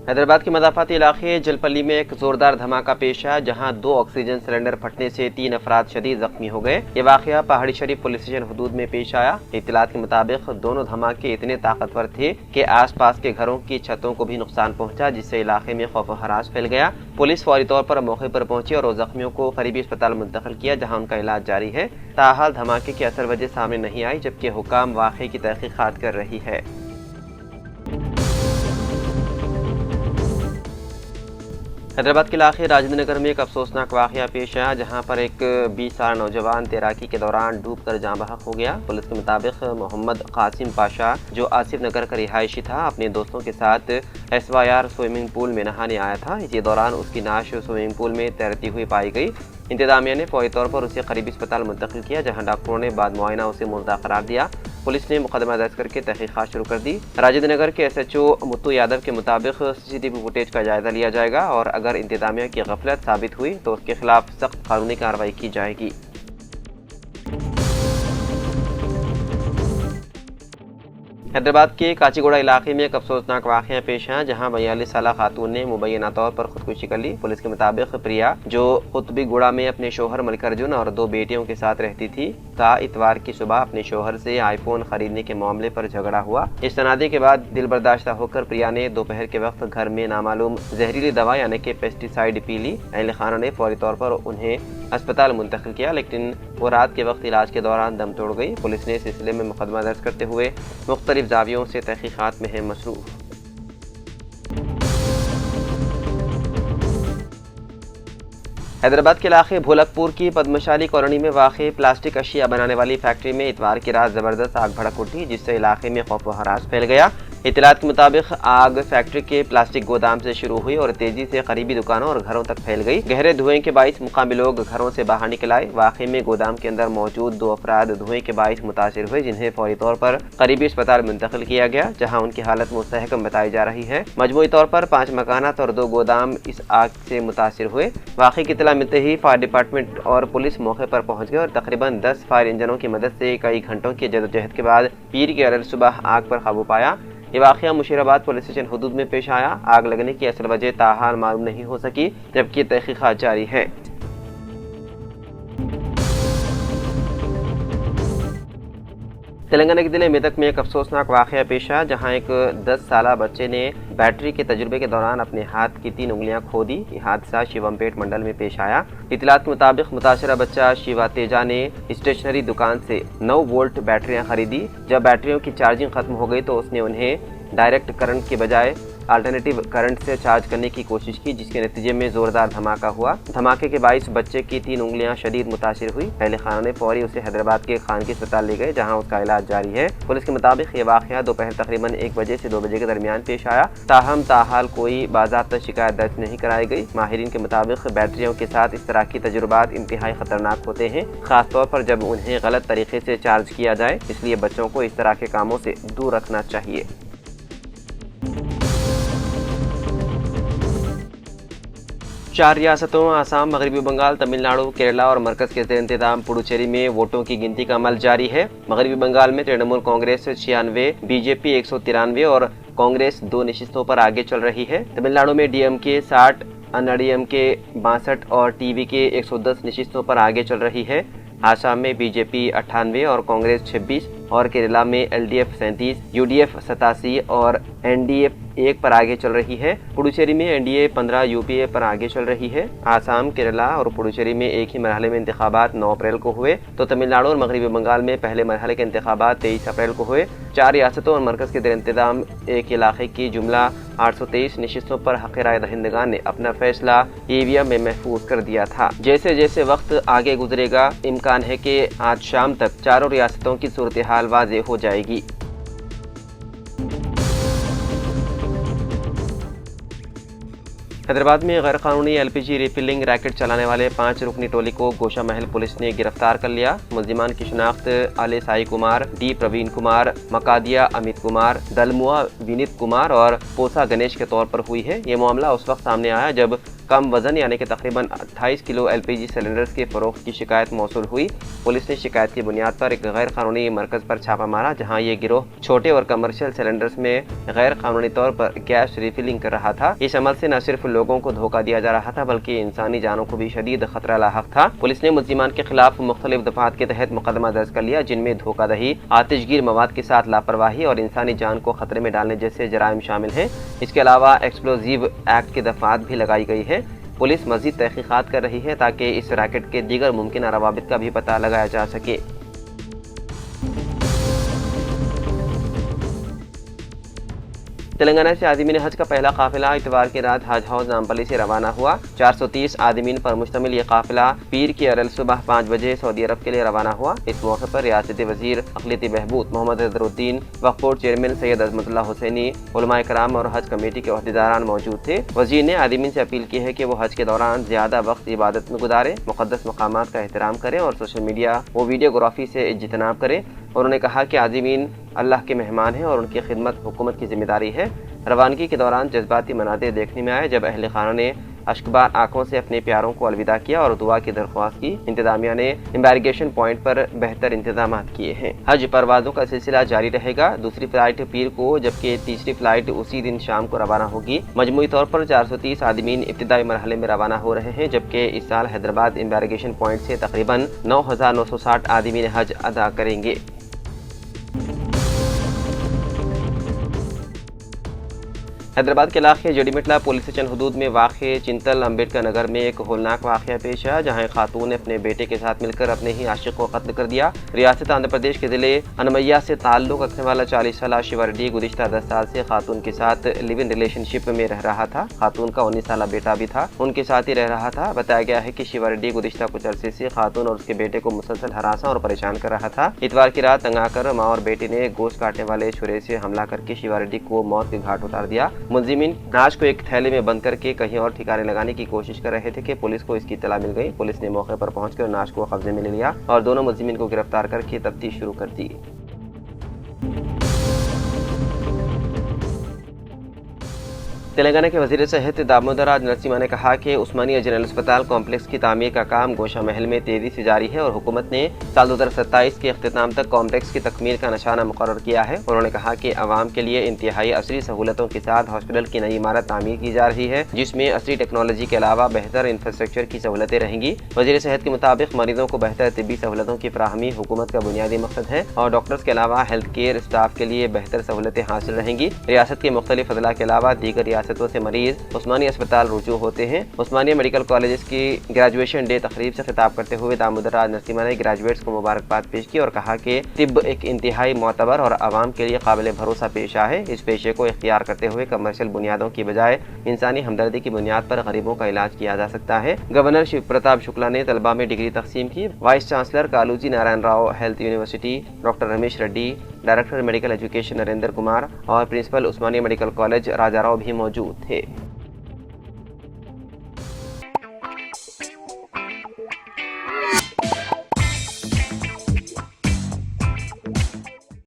हैदराबाद के मदाफाती इलाके जलपल्ली में एक जोरदार धमाका पेश आया, जहां 2 ऑक्सीजन सिलेंडर फटने से 3 अफराद शदीद जख्मी हो गए। ये वाकया पहाड़ी शरीफ पुलिस स्टेशन हदूद में पेश आया। इत्तलात के मुताबिक दोनों धमाके इतने ताकतवर थे कि आसपास के घरों की छतों को भी नुकसान पहुंचा, जिससे इलाके में खौफ हरास फैल गया। पुलिस फौरी तौर पर मौके पर पहुंची और जख्मियों को करीबी अस्पताल मुंतकिल किया, जहाँ उनका इलाज जारी है। ताहाल धमाके की असल वजह सामने नहीं आई, जबकि हुकाम वाक़े की तहकीकात कर रही है। हैदराबाद के इलाके राजेंद्र नगर में एक अफसोसनाक वाक़या पेश आया, जहां पर एक 20 साल नौजवान तैराकी के दौरान डूबकर जाँ बहक हो गया। पुलिस के मुताबिक मोहम्मद कासिम पाशा, जो आसिफ नगर का रिहायशी था, अपने दोस्तों के साथ SYR स्विमिंग पूल में नहाने आया था। इसी दौरान उसकी नाश स्विमिंग पूल में तैरती हुई पाई गई। इंतजामिया ने फौरी तौर पर उसे करीबी अस्पताल मुंतकिल किया, जहाँ डॉक्टरों ने बाद मुआयना उसे मुर्दा करार दिया। पुलिस ने मुकदमा दर्ज करके तहकीकात शुरू कर दी। राजेंद्र नगर के SHO मुत्तू यादव के मुताबिक CCTV फुटेज का जायजा लिया जाएगा और अगर इंतजामिया की गफलत साबित हुई तो उसके खिलाफ सख्त कानूनी कार्रवाई की जाएगी। हैदराबाद के काचीगुड़ा इलाके में एक अफसोसनाक वाक़या पेश है, जहां 42 साला खातून ने मुबैना तौर पर खुदकुशी कर ली। पुलिस के मुताबिक प्रिया, जो कुतुबीगुड़ा में अपने शोहर मल्लिकार्जुन और 2 बेटियों के साथ रहती थी, का इतवार की सुबह अपने शोहर से आईफोन खरीदने के मामले पर झगड़ा हुआ। इस तनाज़े के बाद दिल बर्दाश्ता होकर प्रिया ने दोपहर के वक्त घर में नामालूम जहरीली दवा यानी कि पेस्टिसाइड पी ली। अहल खाना ने फौरी तौर पर उन्हें अस्पताल मुंतकिल किया, लेकिन वो रात के वक्त इलाज के दौरान दम तोड़ गई। पुलिस ने इस सिलसिले में मुकदमा दर्ज करते हुए मुख्तलिफ जावियों से तहकीकात में है मसरूफ। हैदराबाद के इलाके भोलकपुर की पद्मशाली कॉलोनी में वाक़ई प्लास्टिक अशिया बनाने वाली फैक्ट्री में इतवार की रात जबरदस्त आग भड़क उठी, जिससे इलाके में खौफ व हरास फैल गया। इत्तलात के मुताबिक आग फैक्ट्री के प्लास्टिक गोदाम से शुरू हुई और तेजी से करीबी दुकानों और घरों तक फैल गई। गहरे धुएं के बाइस मुकामी लोग घरों से बाहर निकल आए। वाक़े में गोदाम के अंदर मौजूद 2 अफराद धुएं के बाइस मुतासिर हुए, जिन्हें फौरी तौर पर करीबी अस्पताल मुंतकिल किया गया, जहाँ उनकी हालत मुस्तहकम बताई जा रही है। मजमूई तौर पर 5 मकानात और 2 गोदाम इस आग से मुतासिर हुए। वाक़े की इत्तला मिलते ही फायर डिपार्टमेंट और पुलिस मौके पर पहुंच गए और तकरीबन 10 फायर इंजनों की मदद से कई घंटों की जदोजहद के बाद पीर की अरल सुबह आग पर काबू पाया। ये वाक़या मुशीराबाद पुलिस स्टेशन हदूद में पेश आया। आग लगने की असल वजह ताहाल मालूम नहीं हो सकी, जबकि तहकीकात जारी है। तेलंगाना के जिले मेदक में एक अफसोसनाक वाक़या पेश आया, जहां एक 10 साला बच्चे ने बैटरी के तजुर्बे के दौरान अपने हाथ की 3 उंगलियां खो दी। ये हादसा शिवमपेट मंडल में पेश आया। इत्तलात के मुताबिक मुतासरा बच्चा शिवा तेजा ने स्टेशनरी दुकान से 9 वोल्ट बैटरियां खरीदी। जब बैटरियों की चार्जिंग खत्म हो गई तो उसने उन्हें डायरेक्ट करंट के बजाय अल्टरनेटिव करंट से चार्ज करने की कोशिश की, जिसके नतीजे में जोरदार धमाका हुआ। धमाके के बाइस बच्चे की 3 उंगलियां शदीद मुतासिर हुई। अहले खाना ने फौरी उसे हैदराबाद के खानगी अस्पताल ले गए, जहां उसका इलाज जारी है। पुलिस के मुताबिक ये वाक़या दोपहर तकरीबन 1 बजे से 2 बजे के दरमियान पेश आया। ताहम ताहाल कोई बाज़ाब्ता शिकायत दर्ज नहीं कराई गई। माहिरीन के मुताबिक बैटरियों के साथ इस तरह की तजुर्बात इंतहाई खतरनाक होते हैं, खासतौर पर जब उन्हें गलत तरीके से चार्ज किया जाए। इसलिए बच्चों को इस तरह के कामों से दूर रखना चाहिए। 4 रियासतों आसाम, मगरबी बंगाल, तमिलनाडु, केरला और मरकज के ज़ेर इंतज़ाम पुडुचेरी में वोटों की गिनती का अमल जारी है। मगरबी बंगाल में तृणमूल कांग्रेस 96, बीजेपी 193 और कांग्रेस 2 नशिस्तों पर आगे चल रही है। तमिलनाडु में DMK 60, अन्नाडीएमके 62 और TVK 110 नशिस्तों पर आगे चल रही है। आसाम में बीजेपी 98 और कांग्रेस 26 और केरला में LDF 37, UDF 87 और NDF 1 पर आगे चल रही है। पुडुचेरी में NDA 15 UPA पर आगे चल रही है। आसाम, केरला और पुडुचेरी में एक ही मरहले में इंतखाबात 9 अप्रैल को हुए, तो तमिलनाडु और मगरबी बंगाल में पहले मरहले के इंतखाबात 23 अप्रैल को हुए। 4 रियासतों और मरकज़ के ज़ेर इंतज़ाम एक इलाके की जुमला 823 नशिस्तों पर हक़ राय दहिंदगान ने अपना फैसला EVM में महफूज कर दिया था। जैसे जैसे वक्त आगे गुजरेगा, इम्कान है कि आज शाम तक चारों रियासतों की सूरत हाल वाज़ेह हो जाएगी। हैदराबाद में गैर कानूनी LPG रिफिलिंग रैकेट चलाने वाले 5 रुकनी टोली को गोशा महल पुलिस ने गिरफ्तार कर लिया। मुल्जिमान की शिनाख्त आले साई कुमार, D प्रवीण कुमार, मकादिया अमित कुमार, दलमुआ विनीत कुमार और पोसा गणेश के तौर पर हुई है। ये मामला उस वक्त सामने आया जब कम वजन यानी कि तकरीबन 28 किलो LPG सिलेंडर्स के फरोख्त की शिकायत मौसूल हुई। पुलिस ने शिकायत की बुनियाद पर एक गैर कानूनी मरकज पर छापा मारा, जहां ये गिरोह छोटे और कमर्शियल सिलेंडर्स में गैर कानूनी तौर पर गैस रिफिलिंग कर रहा था। इस अमल से न सिर्फ लोगों को धोखा दिया जा रहा था बल्कि इंसानी जानों को भी शदीद खतरा लाहक था। पुलिस ने मुल्जिमान के खिलाफ मुख्तलिफ दफात के तहत मुकदमा दर्ज कर लिया, जिनमें धोखाधही, आतिशगीर मवाद के साथ लापरवाही और इंसानी जान को खतरे में डालने जैसे जराइम शामिल हैं। इसके अलावा एक्सप्लोजिव एक्ट की दफात भी लगाई गई है। पुलिस मजीद तहकीकात कर रही है ताकि इस रैकेट के दीगर मुमकिन रवाबित का भी पता लगाया जा सके। तेलंगाना से आदमीन हज का पहला काफिला इतवार की रात हज हाउस नामपल्ली से रवाना हुआ। 430 आदमीन पर मुश्तमिल ये काफिला पीर की अरल सुबह 5 बजे सऊदी अरब के लिए रवाना हुआ। इस मौके पर रियासती वजीर अक़लियती बहबूद मोहम्मद अज़हरुद्दीन, वक्फ बोर्ड चेयरमैन सैयद अज़मतुल्लाह हुसैनी, उलमाए कराम और हज कमेटी के अहदेदारान मौजूद थे। वजीर ने आदमीन से अपील की है कि वो हज के दौरान ज्यादा वक्त इबादत में गुजारें, मुक़द्दस मकामात का एहतराम करें और सोशल मीडिया व वीडियोग्राफी से इज्तिनाब करें। उन्होंने कहा कि आज़मीन अल्लाह के मेहमान हैं और उनकी खिदमत हुकूमत की जिम्मेदारी है। रवानगी के दौरान जज्बाती मनाज़िर देखने में आए जब अहले खाना ने अश्कबार आंखों से अपने प्यारों को अलविदा किया और दुआ की दरख्वास्त की। इंतजामिया ने एम्बारगेशन पॉइंट पर बेहतर इंतजाम किए हैं। हज परवाजों का सिलसिला जारी रहेगा। दूसरी फ्लाइट पीर को जबकि तीसरी फ्लाइट उसी दिन शाम को रवाना होगी। मजमूई तौर पर 430 आदमीन इब्तिदाई मरहले में रवाना हो रहे हैं, जबकि इस साल हैदराबाद एम्बारगेशन पॉइंट से तकरीबन 9,960 आदमीन हज अदा करेंगे। हैदराबाद के इलाके जडीमिटला पुलिस स्टेशन हदूद में वाक़े चिंतल अम्बेडकर नगर में एक होलनाक वाक़या पेश आया, जहाँ एक खातून ने अपने बेटे के साथ मिलकर अपने ही आशिक को कत्ल कर दिया। रियासत आंध्र प्रदेश के जिले अनमैया से ताल्लुक़ रखने वाला 40 साला शिवारेड्डी गुज़िश्ता 10 साल से खातून के साथ लिव इन रिलेशनशिप में रह रहा था। खातून का 19 साला बेटा भी था, उनके साथ ही रह रहा था। बताया गया है कि शिवारेड्डी गुज़िश्ता कुछ अरसे से खातून और उसके बेटे को मुसलसल हरासा और परेशान कर रहा था। इतवार की रात तंग आकर माँ और बेटे ने गोश्त काटने वाले छुरे से हमला करके शिवारेड्डी को मौत के घाट उतार दिया। मुलजिमीन नाश को एक थैले में बंद करके कहीं और ठिकाने लगाने की कोशिश कर रहे थे कि पुलिस को इसकी इत्तला मिल गई। पुलिस ने मौके पर पहुंचकर नाश को कब्जे में ले लिया और दोनों मुलजिमीन को गिरफ्तार करके तफ्तीश शुरू कर दी। तेलंगाना के वज़ीर सेहत दामोदर राज नरसिम्हा ने कहा कि उस्मानिया जनरल अस्पताल कॉम्प्लेक्स की तामीर का काम गोशा महल में तेजी से जारी है और हुकूमत ने साल 2027 के अख्तिताम तक कॉम्प्लेक्स की तकमील का निशाना मुकर्रर किया है। उन्होंने कहा कि अवाम के लिए इंतहाई असरी सहूलतों के साथ हॉस्पिटल की नई इमारत तामीर की जा रही है, जिसमें असरी टेक्नोलॉजी के अलावा बेहतर इंफ्रास्ट्रक्चर की सहूलतें रहेंगी। वज़ीर सेहत के मुताबिक मरीजों को बेहतर तिब्बी सहूलतों की फराहमी हुकूमत का बुनियादी मकसद है और डॉक्टर्स के अलावा हेल्थ केयर स्टाफ के लिए बेहतर सहूलतें हासिल रहेंगी। रियासत के मुख्तलिफ अजला के अलावा दीगर रियासतों से मरीज उस्मानिया अस्पताल रुजू होते हैं। उस्मानिया मेडिकल कॉलेज की ग्रेजुएशन डे तकरीब से खिताब करते हुए दामोदर राज नरसिम्हा ने ग्रेजुएट्स को मुबारकबाद पेश की और कहा कि तिब एक इंतहाई मोतबर और आवाम के लिए काबिल भरोसा पेशा है। इस पेशे को इख्तियार करते हुए कमर्शियल बुनियादों की बजाय इंसानी हमदर्दी की बुनियाद पर गरीबों का इलाज किया जा सकता है। गवर्नर शिव प्रताप शुक्ला ने तलबा में डिग्री तकसीम की। Vice chancellor Kaloji Narayana Rao health university doctor Ramesh Reddy, director medical education Narendra Kumar और principal Osmania medical college Rajarao भी मौजूद थे।